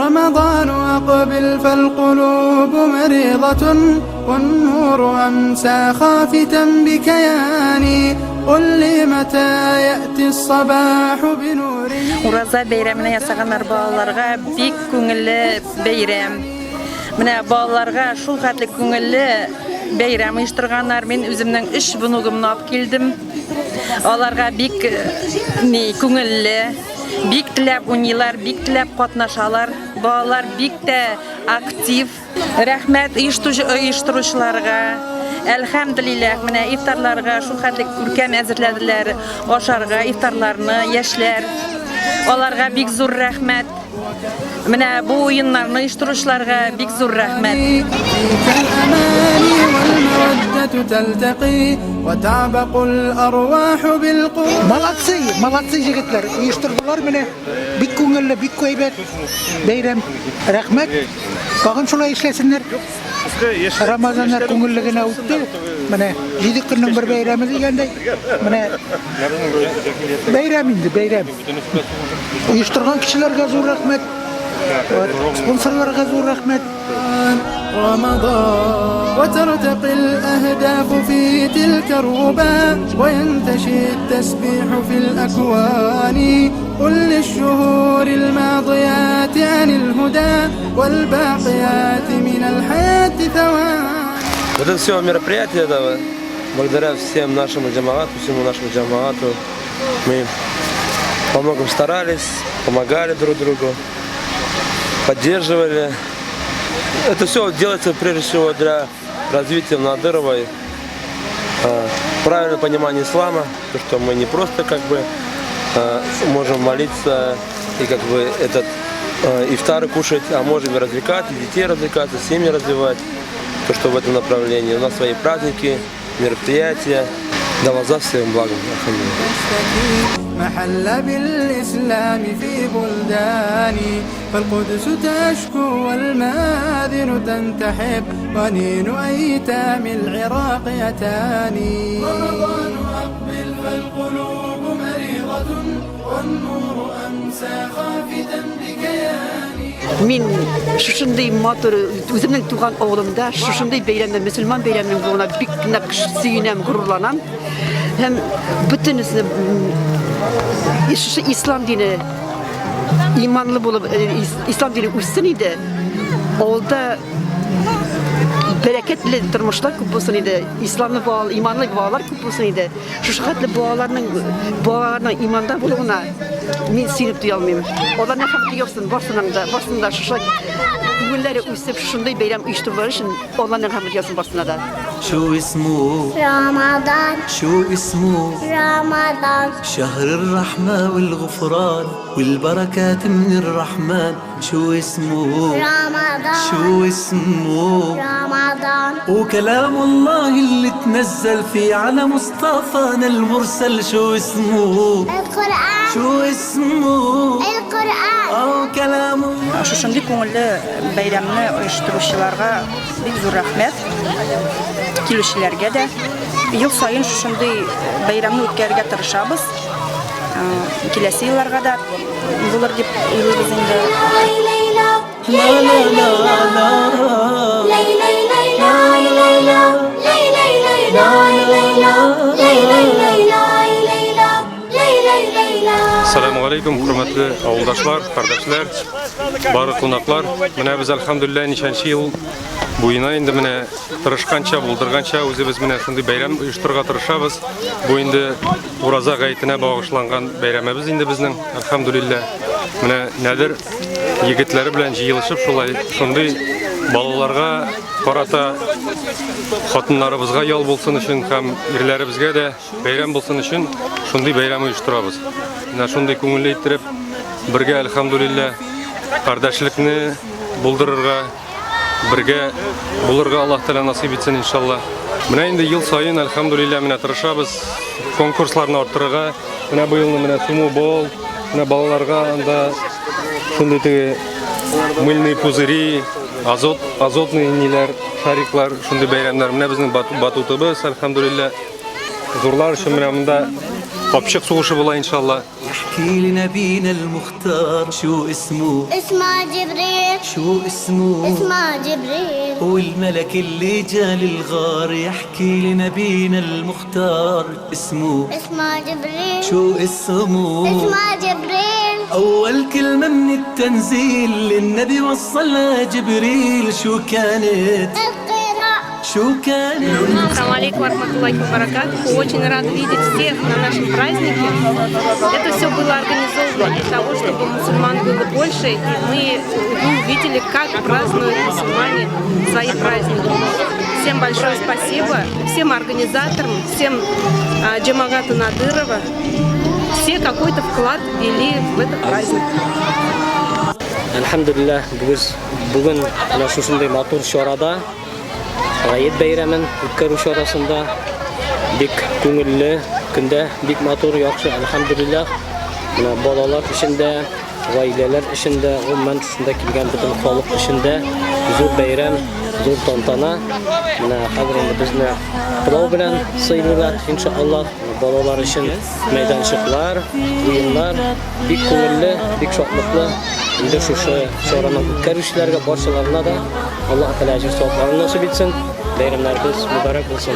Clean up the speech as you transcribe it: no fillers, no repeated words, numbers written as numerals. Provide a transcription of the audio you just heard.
رمضان أقبل فالقلوب مريضة والنور أمسى خافتا بكياني قل لي متى يأتي الصباح بنوره. Uraza beyramına yasaganlar bağlarga bik köngüllü beyram. Mine bağlarga şul katlı köngüllü beyram uyuşturganlar men özümden 3 bunugumnu alıp keldim. Alarga bik köngüllü, bik tilep oynuyorlar, bik tilep katnaşalar. Bağlar bik de aktif. Rahmet uyuşturuşlarga. Elhamdülillah mine iftarlarga şu kadar ürkem ezirlediler. Oşarga iftarlarını yaşlar. Olarga bik zor rahmet. Mine bu oyunlarını uyuşturuşlarga bik zor rahmet. Malatsi jigitler uyuşturdular mine. Bik köngüllü, bik köybet. Beyram rahmet. Kağın şulay işlesinler. Ramazanlar köngüllüğüne uçtu. Mine 7 günün bir beyramı degende. Mine beyram indi, beyram. Uyuşturgan kişilerge zor rahmet. Sponsorlarga zor rahmet. رمضان وترتقي الأهداف في تلك الربا وينتشي التسبيح في الأكوان قل للشهور الماضيات عن الهدى والباقيات من الحياة ثوان. Вот это все мероприятие, это благодаря всему нашему джамаату, мы во многом старались, помогали друг другу, поддерживали. Это все делается прежде всего для развития Надыровой, правильное понимание ислама, то, что мы не просто как бы можем молиться и как бы этот ифтары кушать, а можем и развлекать, и детей развлекаться, семьи развивать, то, что в этом направлении. У нас свои праздники, мероприятия. Да вас всем благом. محل بالإسلام في بلداني فالقدس تشكو والمآذن تنتحب ونين أيتام العراق يتاني. رمضان أقبل فالقلوب مريضة والنور أمسى خافتا بكياني. Min şuşunday motor özümden tuğan oğlumda şuşunday beyramda Müslüman beyramının buluna bik süyünem gururlanan hem bütün İslam dini imanlı bulup İslam dini üstün idi. Orada bereketli durmuşlar kupulsun idi. İslamlı bağlı, imanlı bağlar kupulsun idi. Şu şihatlı bağlarının imanda bulduğuna min sinip duyalmayayım. Onlar ne kadar yoksun, varsın da şu şihat günleri üstüp şunday beyram uyuştururlar için onlar ne kadar yoksun varsına da. شو اسمه رمضان شو اسمه رمضان شهر الرحمة والغفران والبركات من الرحمن شو اسمه رمضان شو اسمه رمضان وكلام الله اللي تنزل فيه على مصطفانا المرسل شو اسمه القرآن شو اسمه القرآن أو كلام الله Şuşunday köngüllü beyramını uyuşturuşçularga bik zor rahmet. Kilişçilerge de yıl sayın şuşunday beyramını ötkərgə tırışabız. Kilesi yıllarga da bulur dip uyluyuz indi. لا لا لا لا Assalamu alaikum, hürmetli avuldaşlar, kardeşler, barı konaklar. Mine biz elhamdülillah nişançı yıl boyuna indi mine tırışkança, buldurgança özümüz mine şimdi bayram uyuşturga tırışabız. Bu indi Uraza gayetine bağışlangan bayramımız indi bizning elhamdülillah. Mine nedir yigitleri bilen jıyılışıp şunday balalarga karata xatınlarımızga yol bolsun için hem irlerimizge de bayram bolsun için şunday bayram uyuşturabız. Şunday көңілі ettirip birge elhamdülillah kardeşlikni buldururga birge bulurga Allah Teala nasip etsin inşallah. Mine indi yıl sayın elhamdülillah mine tırışabız konkurslarını arttırırga. Mine bu yılны mine sumu bol, mine balalarga anda şunday tege мыльный пузыри, азотный нилер, шариклар, шундай bayramlar. Mine bizning batutыбыз elhamdülillah. Zorlar üçün mine mында Капчык сугышы була иншалла. احكي لنبينا المختار شو اسمه اسمه جبريل شو اسمه اسمه جبريل والملك اللي جا للغار يحكي لنبينا المختار اسمه اسمه جبريل شو اسمه اسمه جبريل أول كلمة من التنزيل للنبي وصلها جبريل شو كانت القراء شو كانت Ассаламу алейкум варахматуллахи вабаракатуху. Очень рада видеть всех на нашем празднике. Это все было организовано для того, чтобы мусульман было больше, и мы увидели, как празднуют мусульмане свои праздники. Всем большое спасибо, всем организаторам, всем Джамагату Надырова. Все какой-то вклад ввели в этот праздник. Alhamdulillah, bugün ana şunday motor şorada G'ayet bayramın o'tkazish chorasida bek ko'ngilli kunda bek motor yaxshi alhamdulillah. Mana bolalar ishinde, oilalar ishinde, umuman shunda kelgan butun xalq ishinde zo'r bayram, zo'r tantana. Mana hozir endi bizni Xudo bilan saylanlar inshaalloh. Bolalar için meydanchiqlar, o'yinlar bek ko'ngilli, bek shodliqli. Endi shu chorani o'tkazishlarga boshlarına da Allah taolo ajr savoblarini nasib etsin. Bayramlarimiz muborak bo'lsin.